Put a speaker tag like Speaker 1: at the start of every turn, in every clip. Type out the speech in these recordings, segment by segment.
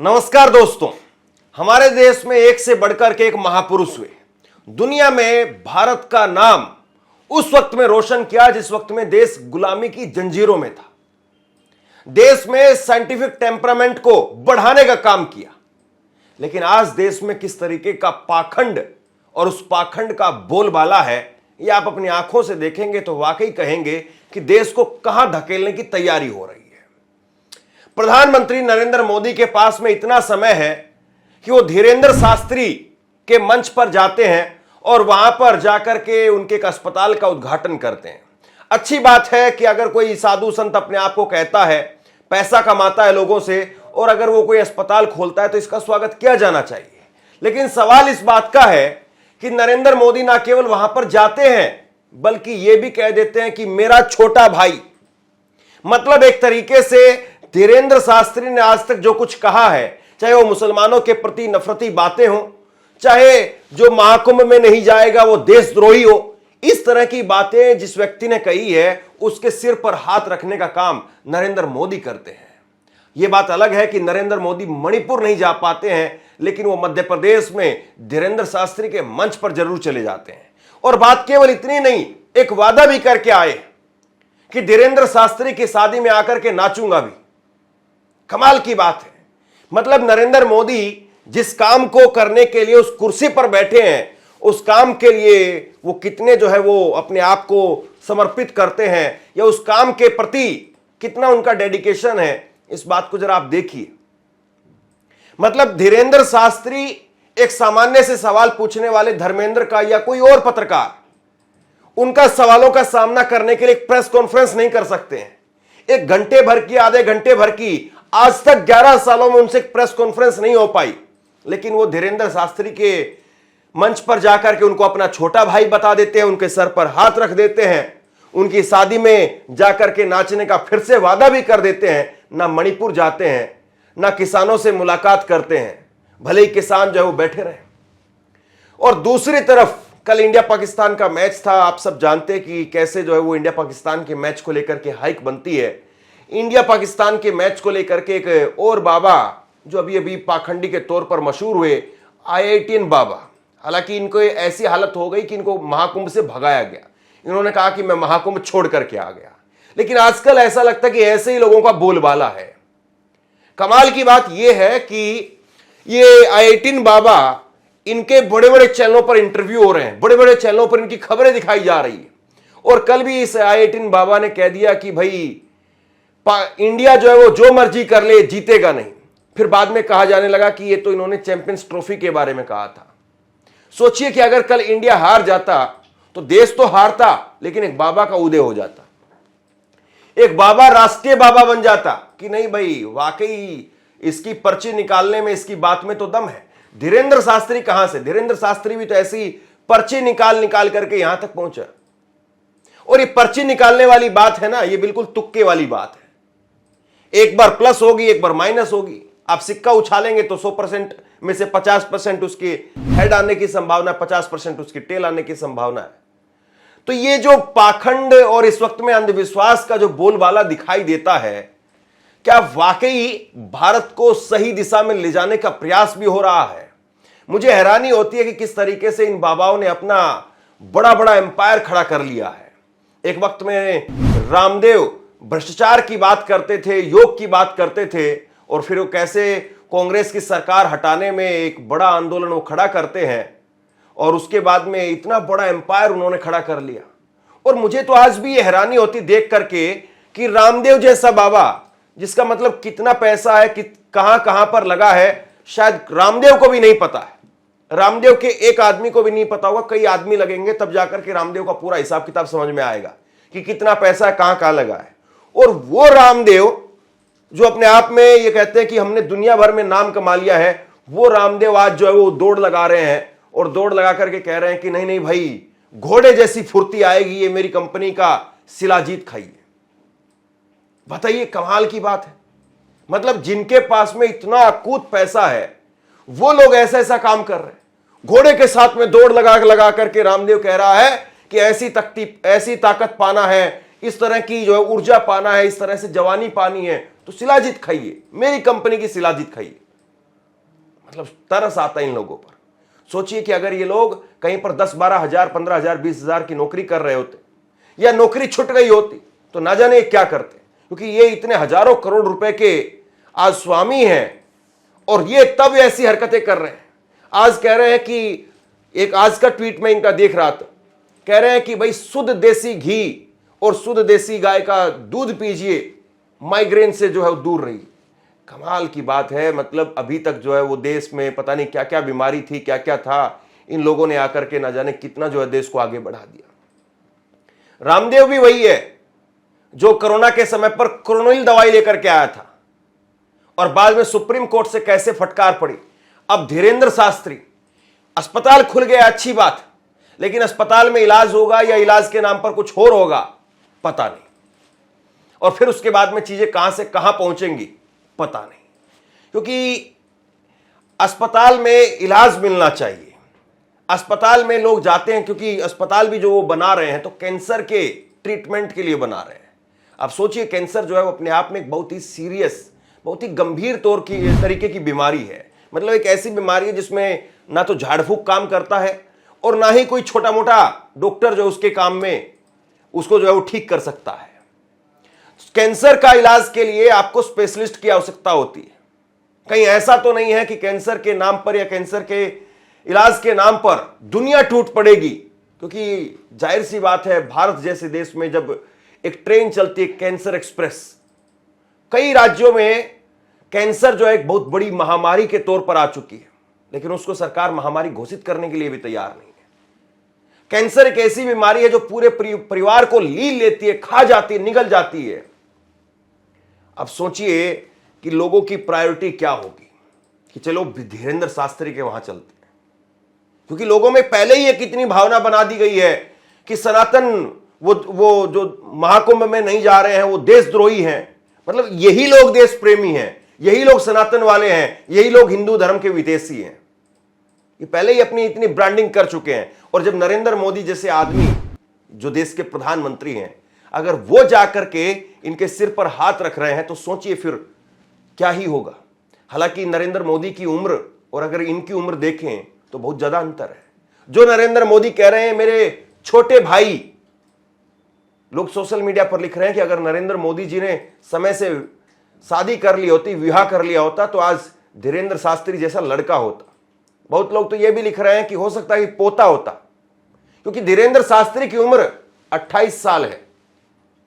Speaker 1: नमस्कार दोस्तों। हमारे देश में एक से बढ़कर के एक महापुरुष हुए। दुनिया में भारत का नाम उस वक्त में रोशन किया जिस वक्त में देश गुलामी की जंजीरों में था। देश में साइंटिफिक टेम्परामेंट को बढ़ाने का काम किया। लेकिन आज देश में किस तरीके का पाखंड और उस पाखंड का बोलबाला है, ये आप अपनी आंखों से देखेंगे तो वाकई कहेंगे कि देश को कहां धकेलने की तैयारी हो रही है। प्रधानमंत्री नरेंद्र मोदी के पास में इतना समय है कि वो धीरेंद्र शास्त्री के मंच पर जाते हैं और वहां पर जाकर के उनके एक अस्पताल का उद्घाटन करते हैं। अच्छी बात है कि अगर कोई साधु संत अपने आप को कहता है, पैसा कमाता है लोगों से, और अगर वो कोई अस्पताल खोलता है तो इसका स्वागत किया जाना चाहिए। लेकिन सवाल इस बात का है कि नरेंद्र मोदी ना केवल वहां पर जाते हैं बल्कि ये भी कह देते हैं कि मेरा छोटा भाई। मतलब एक तरीके से धीरेंद्र शास्त्री ने आज तक जो कुछ कहा है, चाहे वो मुसलमानों के प्रति नफरती बातें हों, चाहे जो महाकुंभ में नहीं जाएगा वो देशद्रोही हो, इस तरह की बातें जिस व्यक्ति ने कही है उसके सिर पर हाथ रखने का काम नरेंद्र मोदी करते हैं। यह बात अलग है कि नरेंद्र मोदी मणिपुर नहीं जा पाते हैं, लेकिन वो मध्य प्रदेश में धीरेंद्र शास्त्री के मंच पर जरूर चले जाते हैं। और बात केवल इतनी नहीं, एक वादा भी करके आए कि धीरेंद्र शास्त्री की शादी में आकर के नाचूंगा भी। कमाल की बात है। मतलब नरेंद्र मोदी जिस काम को करने के लिए उस कुर्सी पर बैठे हैं, उस काम के लिए वो कितने वो अपने आप को समर्पित करते हैं, या उस काम के प्रति कितना उनका डेडिकेशन है, इस बात को जरा आप देखिए। मतलब धीरेंद्र शास्त्री एक सामान्य से सवाल पूछने वाले धर्मेंद्र का या कोई और पत्रकार उनका सवालों का सामना करने के लिए एक प्रेस कॉन्फ्रेंस नहीं कर सकते हैं। एक घंटे भर की, आधे घंटे भर की, आज तक 11 सालों में उनसे एक प्रेस कॉन्फ्रेंस नहीं हो पाई। लेकिन वो धीरेंद्र शास्त्री के मंच पर जाकर के उनको अपना छोटा भाई बता देते हैं, उनके सर पर हाथ रख देते हैं, उनकी शादी में जाकर के नाचने का फिर से वादा भी कर देते हैं। ना मणिपुर जाते हैं, ना किसानों से मुलाकात करते हैं, भले ही किसान वो बैठे रहे। और दूसरी तरफ कल इंडिया पाकिस्तान का मैच था। आप सब जानते हैं कि कैसे वो इंडिया पाकिस्तान के मैच को लेकर के हाइक बनती है। इंडिया पाकिस्तान के मैच को लेकर के एक और बाबा जो अभी अभी पाखंडी के तौर पर मशहूर हुए, IITian बाबा। हालांकि इनको ऐसी हालत हो गई कि इनको महाकुंभ से भगाया गया। इन्होंने कहा कि मैं महाकुंभ छोड़ करके आ गया। लेकिन आजकल ऐसा लगता है कि ऐसे ही लोगों का बोलबाला है। कमाल की बात यह है कि ये IITian बाबा, इनके बड़े बड़े चैनलों पर इंटरव्यू हो रहे हैं, बड़े बड़े चैनलों पर इनकी खबरें दिखाई जा रही है। और कल भी इस IITian बाबा ने कह दिया कि भाई इंडिया वो जो मर्जी कर ले, जीतेगा नहीं। फिर बाद में कहा जाने लगा कि ये तो इन्होंने चैंपियंस ट्रॉफी के बारे में कहा था। सोचिए कि अगर कल इंडिया हार जाता तो देश तो हारता, लेकिन एक बाबा का उदय हो जाता, एक बाबा राष्ट्रीय बाबा बन जाता कि नहीं भाई वाकई इसकी पर्ची निकालने में, इसकी बात में तो दम है। धीरेंद्र शास्त्री कहां से? धीरेंद्र शास्त्री भी तो ऐसी पर्ची निकाल करके यहां तक पहुंचा। और ये पर्ची निकालने वाली बात है ना, ये बिल्कुल तुक्के वाली बात है। एक बार प्लस होगी, एक बार माइनस होगी। आप सिक्का उछालेंगे तो 100% में से 50% उसकी हेड आने की संभावना, 50% उसकी टेल आने की संभावना है। तो ये जो पाखंड और इस वक्त में अंधविश्वास का जो बोलबाला दिखाई देता है, क्या वाकई भारत को सही दिशा में ले जाने का प्रयास भी हो रहा है? मुझे हैरानी होती है कि किस तरीके से इन बाबाओं ने अपना बड़ा बड़ा एम्पायर खड़ा कर लिया है। एक वक्त में रामदेव भ्रष्टाचार की बात करते थे, योग की बात करते थे, और फिर वो कैसे कांग्रेस की सरकार हटाने में एक बड़ा आंदोलन वो खड़ा करते हैं, और उसके बाद में इतना बड़ा एम्पायर उन्होंने खड़ा कर लिया। और मुझे तो आज भी ये हैरानी होती देख करके कि रामदेव जैसा बाबा, जिसका मतलब कितना पैसा है, कि कहां कहां पर लगा है, शायद रामदेव को भी नहीं पता है। रामदेव के एक आदमी को भी नहीं पता होगा, कई आदमी लगेंगे तब जाकर के रामदेव का पूरा हिसाब किताब समझ में आएगा कि कितना पैसा है, कहां कहां लगा है। और वो रामदेव जो अपने आप में ये कहते हैं कि हमने दुनिया भर में नाम कमा लिया है, वो रामदेव आज वो दौड़ लगा रहे हैं, और दौड़ लगा करके कह रहे हैं कि नहीं नहीं भाई, घोड़े जैसी फुर्ती आएगी, ये मेरी कंपनी का शिलाजीत खाइए। बताइए, कमाल की बात है। मतलब जिनके पास में इतना अकूत पैसा है, वो लोग ऐसा ऐसा काम कर रहे हैं। घोड़े के साथ में दौड़ लगा करके रामदेव कह रहा है कि ऐसी ताकत पाना है, इस तरह की ऊर्जा पाना है, इस तरह से जवानी पानी है, तो शिलाजीत खाइए, मेरी कंपनी की शिलाजीत खाइए। मतलब तरस आता है इन लोगों पर। सोचिए कि अगर ये लोग कहीं पर 10-12 हजार, 15 हजार, 20 हजार की नौकरी कर रहे होते या नौकरी छूट गई होती तो ना जाने क्या करते, क्योंकि ये इतने हजारों करोड़ रुपए के आज स्वामी हैं और ये तब ऐसी हरकतें कर रहे हैं। आज कह रहे हैं कि एक आज का ट्वीट में इनका देख रहा था, कह रहे हैं कि भाई शुद्ध देसी घी और शुद्ध देसी गाय का दूध पीजिए, माइग्रेन से जो है वो दूर रहिए। कमाल की बात है। मतलब अभी तक जो है वो देश में पता नहीं क्या क्या बीमारी थी, क्या क्या था, इन लोगों ने आकर के ना जाने कितना जो है देश को आगे बढ़ा दिया। रामदेव भी वही है जो कोरोना के समय पर क्रोनिल दवाई लेकर के आया था और बाद में सुप्रीम कोर्ट से कैसे फटकार पड़ी। अब धीरेंद्र शास्त्री, अस्पताल खुल गया अच्छी बात, लेकिन अस्पताल में इलाज होगा या इलाज के नाम पर कुछ और होगा पता नहीं, और फिर उसके बाद में चीजें कहां से कहां पहुंचेंगी पता नहीं, क्योंकि अस्पताल में इलाज मिलना चाहिए। अस्पताल में लोग जाते हैं क्योंकि अस्पताल भी जो वो बना रहे हैं तो कैंसर के ट्रीटमेंट के लिए बना रहे हैं। अब सोचिए, कैंसर जो है वो अपने आप में एक बहुत ही सीरियस, बहुत ही गंभीर तरीके की बीमारी है। मतलब एक ऐसी बीमारी है जिसमें ना तो झाड़ फूक काम करता है और ना ही कोई छोटा मोटा डॉक्टर जो उसके काम में उसको जो है वो ठीक कर सकता है। कैंसर का इलाज के लिए आपको स्पेशलिस्ट की आवश्यकता होती है। कहीं ऐसा तो नहीं है कि कैंसर के नाम पर या कैंसर के इलाज के नाम पर दुनिया टूट पड़ेगी, क्योंकि जाहिर सी बात है भारत जैसे देश में जब एक ट्रेन चलती है कैंसर एक्सप्रेस, कई राज्यों में कैंसर जो है एक बहुत बड़ी महामारी के तौर पर आ चुकी है, लेकिन उसको सरकार महामारी घोषित करने के लिए भी तैयार नहीं है। कैंसर एक ऐसी बीमारी है जो पूरे परिवार को लील लेती है, खा जाती है, निगल जाती है। अब सोचिए कि लोगों की प्रायोरिटी क्या होगी कि चलो धीरेंद्र शास्त्री के वहां चलते हैं, क्योंकि लोगों में पहले ही एक इतनी भावना बना दी गई है कि सनातन वो जो महाकुंभ में नहीं जा रहे हैं वो देशद्रोही हैं। मतलब यही लोग देश प्रेमी हैं, यही लोग सनातन वाले हैं, यही लोग हिंदू धर्म के विदेशी हैं। ये पहले ही अपनी इतनी ब्रांडिंग कर चुके हैं। और जब नरेंद्र मोदी जैसे आदमी जो देश के प्रधानमंत्री हैं, अगर वो जाकर के इनके सिर पर हाथ रख रहे हैं तो सोचिए फिर क्या ही होगा। हालांकि नरेंद्र मोदी की उम्र और अगर इनकी उम्र देखें तो बहुत ज्यादा अंतर है। जो नरेंद्र मोदी कह रहे हैं मेरे छोटे भाई, लोग सोशल मीडिया पर लिख रहे हैं कि अगर नरेंद्र मोदी जी ने समय से शादी कर ली होती, विवाह कर लिया होता तो आज धीरेंद्र शास्त्री जैसा लड़का होता। बहुत लोग तो यह भी लिख रहे हैं कि हो सकता है कि पोता होता, क्योंकि धीरेंद्र शास्त्री की उम्र 28 साल है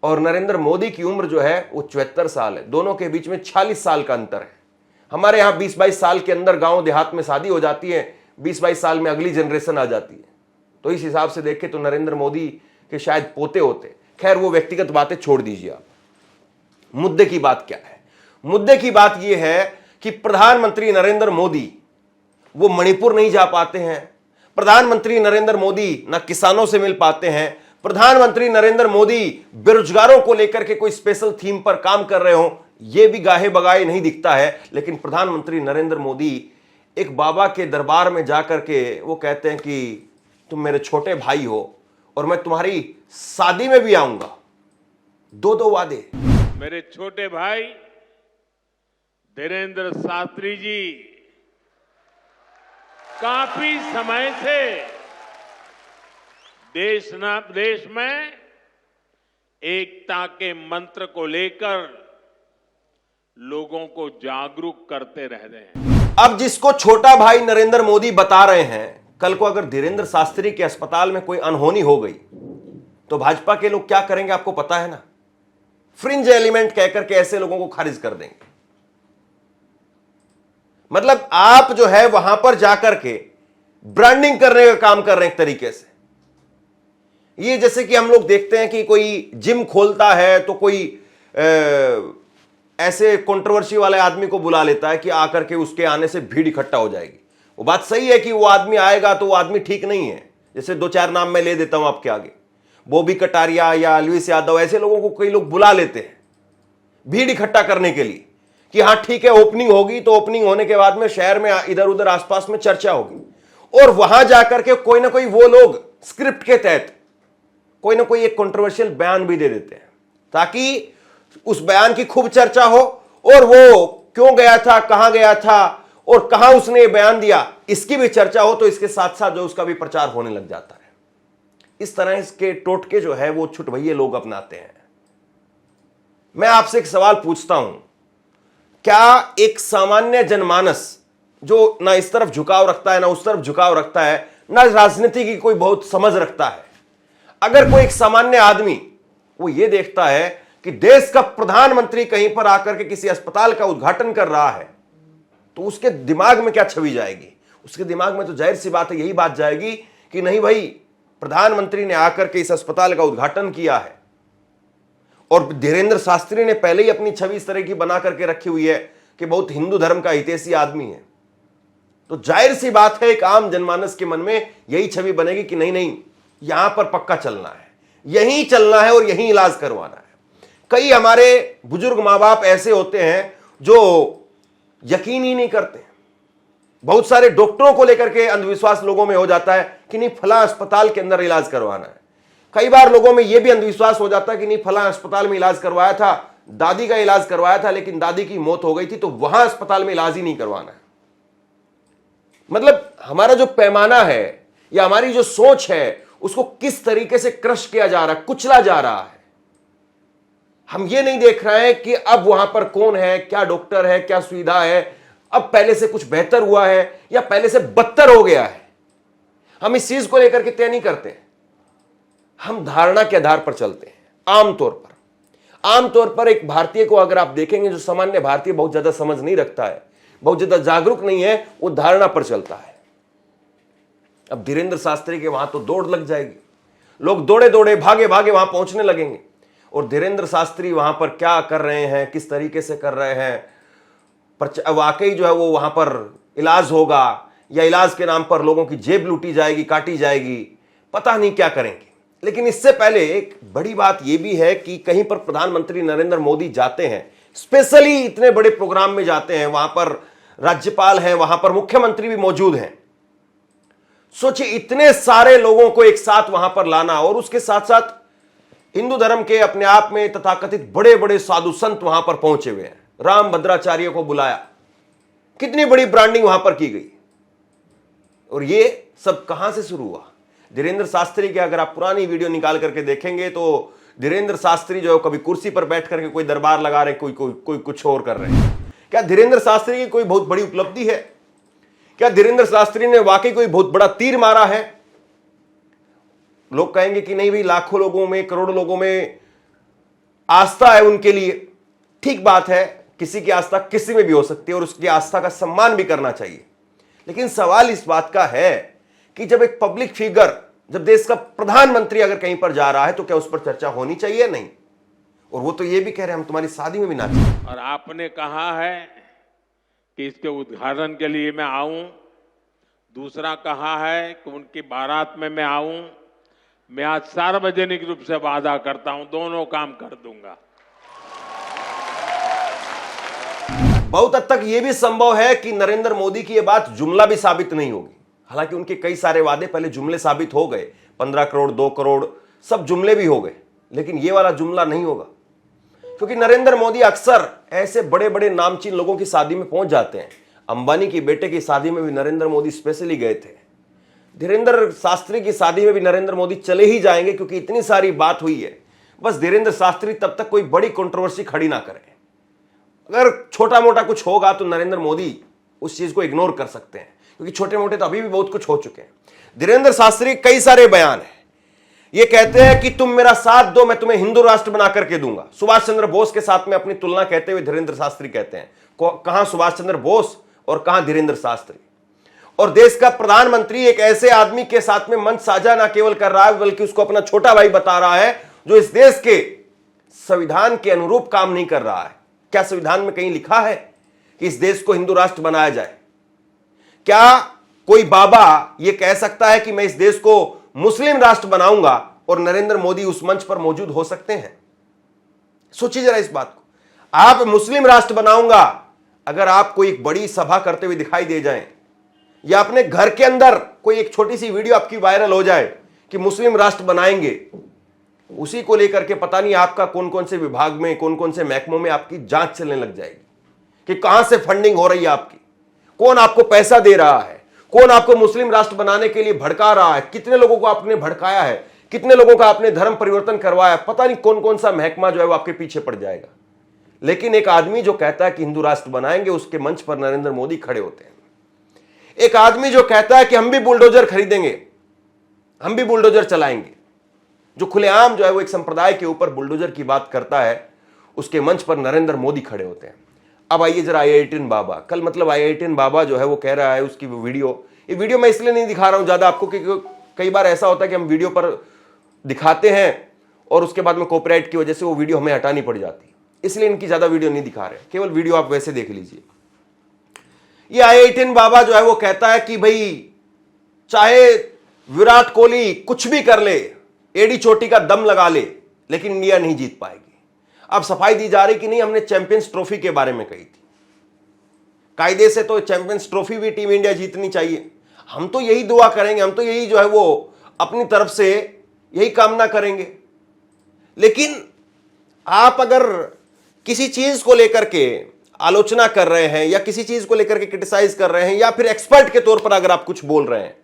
Speaker 1: और नरेंद्र मोदी की उम्र जो है वो 74 साल है। दोनों के बीच में 46 साल का अंतर है। हमारे यहां 20-22 साल के अंदर गांव देहात में शादी हो जाती है, 20-22 साल में अगली जनरेशन आ जाती है। तो इस हिसाब से देखें तो नरेंद्र मोदी के शायद पोते होते। खैर वो व्यक्तिगत बातें छोड़ दीजिए आप। मुद्दे की बात क्या है? मुद्दे की बात यह है कि प्रधानमंत्री नरेंद्र मोदी वो मणिपुर नहीं जा पाते हैं। प्रधानमंत्री नरेंद्र मोदी ना किसानों से मिल पाते हैं। प्रधानमंत्री नरेंद्र मोदी बेरोजगारों को लेकर के कोई स्पेशल थीम पर काम कर रहे हो, यह भी गाहे बगाए नहीं दिखता है। लेकिन प्रधानमंत्री नरेंद्र मोदी एक बाबा के दरबार में जाकर के वो कहते हैं कि तुम मेरे छोटे भाई हो और मैं तुम्हारी शादी में भी आऊंगा। दो वादे।
Speaker 2: मेरे छोटे भाई धीरेंद्र शास्त्री जी काफी समय से देश में एकता के मंत्र को लेकर लोगों को जागरूक करते रह रहे हैं।
Speaker 1: अब जिसको छोटा भाई नरेंद्र मोदी बता रहे हैं, कल को अगर धीरेंद्र शास्त्री के अस्पताल में कोई अनहोनी हो गई तो भाजपा के लोग क्या करेंगे आपको पता है ना? फ्रिंज एलिमेंट कहकर के ऐसे लोगों को खारिज कर देंगे। मतलब आप जो है वहां पर जाकर के ब्रांडिंग करने का काम कर रहे हैं एक तरीके से। ये जैसे कि हम लोग देखते हैं कि कोई जिम खोलता है तो कोई ऐसे कंट्रोवर्सी वाले आदमी को बुला लेता है कि आकर के उसके आने से भीड़ इकट्ठा हो जाएगी। वो बात सही है कि वो आदमी आएगा तो वो आदमी ठीक नहीं है। जैसे 2-4 नाम मैं ले देता हूं आपके आगे, बॉबी कटारिया या लुइस यादव, ऐसे लोगों को कई लोग बुला लेते हैं भीड़ इकट्ठा करने के लिए कि हाँ ठीक है ओपनिंग होगी, तो ओपनिंग होने के बाद में शहर में इधर उधर आसपास में चर्चा होगी और वहां जाकर के कोई ना कोई वो लोग स्क्रिप्ट के तहत कोई ना कोई एक कंट्रोवर्शियल बयान भी दे देते हैं ताकि उस बयान की खूब चर्चा हो और वो क्यों गया था, कहां गया था और कहां उसने ये बयान दिया इसकी भी चर्चा हो तो इसके साथ साथ जो उसका भी प्रचार होने लग जाता है। इस तरह इसके टोटके जो है वो छुटभइये लोग अपनाते हैं। मैं आपसे एक सवाल पूछता हूं, क्या एक सामान्य जनमानस जो ना इस तरफ झुकाव रखता है ना उस तरफ झुकाव रखता है, ना राजनीति की कोई बहुत समझ रखता है, अगर कोई एक सामान्य आदमी वो ये देखता है कि देश का प्रधानमंत्री कहीं पर आकर के किसी अस्पताल का उद्घाटन कर रहा है, तो उसके दिमाग में क्या छवि जाएगी? उसके दिमाग में तो जाहिर सी बात है यही बात जाएगी कि नहीं भाई, प्रधानमंत्री ने आकर के इस अस्पताल का उद्घाटन किया है और धीरेंद्र शास्त्री ने पहले ही अपनी छवि इस तरह की बना करके रखी हुई है कि बहुत हिंदू धर्म का हितैषी आदमी है। तो जाहिर सी बात है एक आम जनमानस के मन में यही छवि बनेगी कि नहीं नहीं, यहां पर पक्का चलना है, यहीं चलना है और यहीं इलाज करवाना है। कई हमारे बुजुर्ग मां बाप ऐसे होते हैं जो यकीन ही नहीं करते। बहुत सारे डॉक्टरों को लेकर के अंधविश्वास लोगों में हो जाता है कि नहीं फला अस्पताल के अंदर इलाज करवाना है। कई बार लोगों में यह भी अंधविश्वास हो जाता है कि नहीं फला अस्पताल में इलाज करवाया था, दादी का इलाज करवाया था लेकिन दादी की मौत हो गई थी तो वहां अस्पताल में इलाज ही नहीं करवाना है। मतलब हमारा जो पैमाना है या हमारी जो सोच है उसको किस तरीके से क्रश किया जा रहा है, कुचला जा रहा है। हम ये नहीं देख रहे हैं कि अब वहां पर कौन है, क्या डॉक्टर है, क्या सुविधा है, अब पहले से कुछ बेहतर हुआ है या पहले से बदतर हो गया है। हम इस चीज को लेकर के तय नहीं करते हैं, हम धारणा के आधार पर चलते हैं। आमतौर पर एक भारतीय को अगर आप देखेंगे, जो सामान्य भारतीय बहुत ज्यादा समझ नहीं रखता है, बहुत ज्यादा जागरूक नहीं है, वो धारणा पर चलता है। अब धीरेंद्र शास्त्री के वहां तो दौड़ लग जाएगी, लोग दौड़े दौड़े भागे भागे वहां पहुंचने लगेंगे और धीरेंद्र शास्त्री वहां पर क्या कर रहे हैं, किस तरीके से कर रहे हैं, वाकई जो है वो वहां पर इलाज होगा या इलाज के नाम पर लोगों की जेब लूटी जाएगी, काटी जाएगी, पता नहीं क्या करेंगे। लेकिन इससे पहले एक बड़ी बात यह भी है कि कहीं पर प्रधानमंत्री नरेंद्र मोदी जाते हैं, स्पेशली इतने बड़े प्रोग्राम में जाते हैं, वहां पर राज्यपाल हैं, वहां पर मुख्यमंत्री भी मौजूद हैं। सोचिए इतने सारे लोगों को एक साथ वहां पर लाना और उसके साथ साथ हिंदू धर्म के अपने आप में तथाकथित बड़े बड़े साधु संत वहां पर पहुंचे हुए हैं। राम भद्राचार्य को बुलाया, कितनी बड़ी ब्रांडिंग वहां पर की गई। और ये सब कहां से शुरू हुआ? धीरेंद्र शास्त्री की अगर आप पुरानी वीडियो निकाल करके देखेंगे तो धीरेंद्र शास्त्री जो है कभी कुर्सी पर बैठ करके कोई दरबार लगा रहे, कोई कुछ और कर रहे हैं। क्या धीरेंद्र शास्त्री की कोई बहुत बड़ी उपलब्धि है? क्या धीरेंद्र शास्त्री ने वाकई कोई बहुत बड़ा तीर मारा है? लोग कहेंगे कि नहीं भाई, लाखों लोगों में, करोड़ों लोगों में आस्था है उनके लिए। ठीक बात है, किसी की आस्था किसी में भी हो सकती है और उसकी आस्था का सम्मान भी करना चाहिए। लेकिन सवाल इस बात का है कि जब एक पब्लिक फिगर, जब देश का प्रधानमंत्री अगर कहीं पर जा रहा है तो क्या उस पर चर्चा होनी चाहिए? नहीं। और वो तो ये भी कह रहे हैं हम तुम्हारी शादी में भी नाचें।
Speaker 2: और आपने कहा है कि इसके उद्घाटन के लिए मैं आऊं, दूसरा कहा है कि उनकी बारात में मैं आऊं। मैं आज सार्वजनिक रूप से वादा करता हूं, दोनों काम कर दूंगा।
Speaker 1: बहुत हद तक यह भी संभव है कि नरेंद्र मोदी की यह बात जुमला भी साबित नहीं होगी। हालांकि उनके कई सारे वादे पहले जुमले साबित हो गए, 15 करोड़, 2 करोड़, सब जुमले भी हो गए, लेकिन यह वाला जुमला नहीं होगा। क्योंकि नरेंद्र मोदी अक्सर ऐसे बड़े बड़े नामचीन लोगों की शादी में पहुंच जाते हैं। अंबानी की बेटे की शादी में भी नरेंद्र मोदी स्पेशली गए थे। धीरेंद्र शास्त्री की शादी में भी नरेंद्र मोदी चले ही जाएंगे क्योंकि इतनी सारी बात हुई है। बस धीरेंद्र शास्त्री तब तक कोई बड़ी कंट्रोवर्सी खड़ी ना करें। अगर छोटा मोटा कुछ होगा तो नरेंद्र मोदी उस चीज को इग्नोर कर सकते हैं, क्योंकि छोटे मोटे तो अभी भी बहुत कुछ हो चुके हैं। धीरेंद्र शास्त्री कई सारे बयान है, ये कहते हैं कि तुम मेरा साथ दो, मैं तुम्हें हिंदू राष्ट्र बना करके दूंगा। सुभाष चंद्र बोस के साथ में अपनी तुलना कहते हुए धीरेंद्र शास्त्री कहते हैं, कहां सुभाष चंद्र बोस और कहां धीरेंद्र शास्त्री। और देश का प्रधानमंत्री एक ऐसे आदमी के साथ में मंच साझा ना केवल कर रहा है बल्कि उसको अपना छोटा भाई बता रहा है जो इस देश के संविधान के अनुरूप काम नहीं कर रहा है। क्या संविधान में कहीं लिखा है कि इस देश को हिंदू राष्ट्र बनाया जाए? क्या कोई बाबा यह कह सकता है कि मैं इस देश को मुस्लिम राष्ट्र बनाऊंगा और नरेंद्र मोदी उस मंच पर मौजूद हो सकते हैं? सोचिए जरा इस बात को। आप मुस्लिम राष्ट्र बनाऊंगा, अगर आप कोई एक बड़ी सभा करते हुए दिखाई दे जाएं या अपने घर के अंदर कोई एक छोटी सी वीडियो आपकी वायरल हो जाए कि मुस्लिम राष्ट्र बनाएंगे, उसी को लेकर के पता नहीं आपका कौन कौन से विभाग में, कौन कौन से महकमों में आपकी जांच चलने लग जाएगी कि कहां से फंडिंग हो रही है आपकी। कौन आपको पैसा दे रहा है, कौन आपको मुस्लिम राष्ट्र बनाने के लिए भड़का रहा है, कितने लोगों को आपने भड़काया है, कितने लोगों का आपने धर्म परिवर्तन करवाया, पता नहीं कौन कौन सा महकमा जो है वो आपके पीछे पड़ जाएगा। लेकिन एक आदमी जो कहता है कि हिंदू राष्ट्र बनाएंगे, उसके मंच पर नरेंद्र मोदी खड़े होते हैं। एक आदमी जो कहता है कि हम भी बुलडोजर खरीदेंगे, हम भी बुलडोजर चलाएंगे, जो खुलेआम जो है वो एक संप्रदाय के ऊपर बुलडोजर की बात करता है, उसके मंच पर नरेंद्र मोदी खड़े होते हैं। अब आइए जरा IITian बाबा, कल मतलब IITian बाबा जो है वो कह रहा है, उसकी ये वीडियो मैं इसलिए नहीं दिखा रहा हूं ज्यादा आपको, क्योंकि कई बार ऐसा होता है कि हम वीडियो पर दिखाते हैं और उसके बाद में कॉपीराइट की वजह से वो वीडियो हमें हटानी पड़ जाती है, इसलिए इनकी ज्यादा वीडियो नहीं दिखा रहे, केवल वीडियो आप वैसे देख लीजिए। ये IITian बाबा जो है वो कहता है कि भाई चाहे विराट कोहली कुछ भी कर ले, एडी चोटी का दम लगा ले, लेकिन इंडिया नहीं जीत पाएगी। अब सफाई दी जा रही कि नहीं, हमने चैंपियंस ट्रॉफी के बारे में कही थी, कायदे से तो चैंपियंस ट्रॉफी भी टीम इंडिया जीतनी चाहिए। हम तो यही दुआ करेंगे, हम तो यही जो है वो अपनी तरफ से यही कामना करेंगे। लेकिन आप अगर किसी चीज को लेकर के आलोचना कर रहे हैं या किसी चीज को लेकर के क्रिटिसाइज कर रहे हैं या फिर एक्सपर्ट के तौर पर अगर आप कुछ बोल रहे हैं,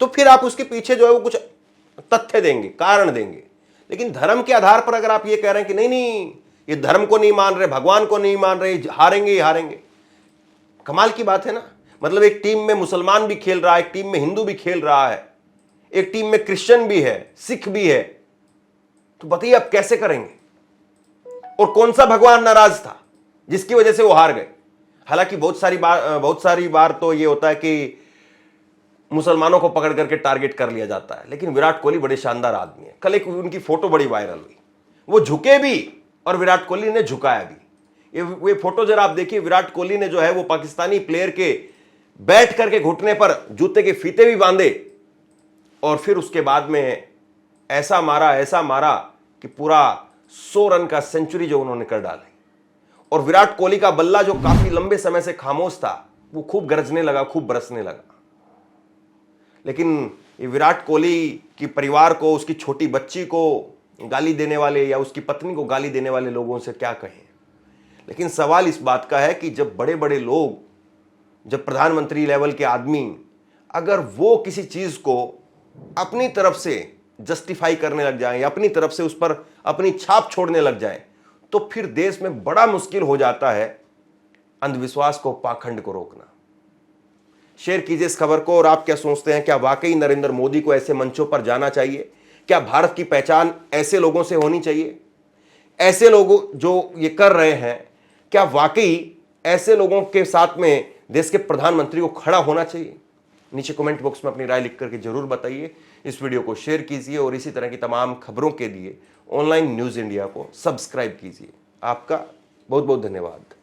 Speaker 1: तो फिर आप उसके पीछे जो है वो कुछ तथ्य देंगे, कारण देंगे। लेकिन धर्म के आधार पर अगर आप ये कह रहे हैं कि नहीं नहीं ये धर्म को नहीं मान रहे, भगवान को नहीं मान रहे, हारेंगे ही हारेंगे, कमाल की बात है ना। मतलब एक टीम में मुसलमान भी खेल रहा है, एक टीम में हिंदू भी खेल रहा है, एक टीम में क्रिश्चियन भी है, सिख भी है, तो बताइए आप कैसे करेंगे। और कौन सा भगवान नाराज था जिसकी वजह से वो हार गए। हालांकि बहुत सारी बार तो ये होता है कि मुसलमानों को पकड़ करके टारगेट कर लिया जाता है, लेकिन विराट कोहली बड़े शानदार आदमी है। कल एक उनकी फोटो बड़ी वायरल हुई, वो झुके भी और विराट कोहली ने झुकाया भी। ये फोटो जरा आप देखिए, विराट कोहली ने जो है वो पाकिस्तानी प्लेयर के बैठ करके घुटने पर जूते के फीते भी बांधे और फिर उसके बाद में ऐसा मारा कि पूरा 100 रन का सेंचुरी जो उन्होंने कर डाली। और विराट कोहली का बल्ला जो काफी लंबे समय से खामोश था, वो खूब गरजने लगा, खूब बरसने लगा। लेकिन ये विराट कोहली की परिवार को, उसकी छोटी बच्ची को गाली देने वाले या उसकी पत्नी को गाली देने वाले लोगों से क्या कहें। लेकिन सवाल इस बात का है कि जब बड़े बड़े लोग, जब प्रधानमंत्री लेवल के आदमी, अगर वो किसी चीज को अपनी तरफ से जस्टिफाई करने लग जाएं या अपनी तरफ से उस पर अपनी छाप छोड़ने लग जाएं, तो फिर देश में बड़ा मुश्किल हो जाता है अंधविश्वास को, पाखंड को रोकना। शेयर कीजिए इस खबर को। और आप क्या सोचते हैं, क्या वाकई नरेंद्र मोदी को ऐसे मंचों पर जाना चाहिए? क्या भारत की पहचान ऐसे लोगों से होनी चाहिए? ऐसे लोग जो ये कर रहे हैं, क्या वाकई ऐसे लोगों के साथ में देश के प्रधानमंत्री को खड़ा होना चाहिए? नीचे कमेंट बॉक्स में अपनी राय लिख करके जरूर बताइए। इस वीडियो को शेयर कीजिए और इसी तरह की तमाम खबरों के लिए ऑनलाइन न्यूज इंडिया को सब्सक्राइब कीजिए। आपका बहुत बहुत धन्यवाद।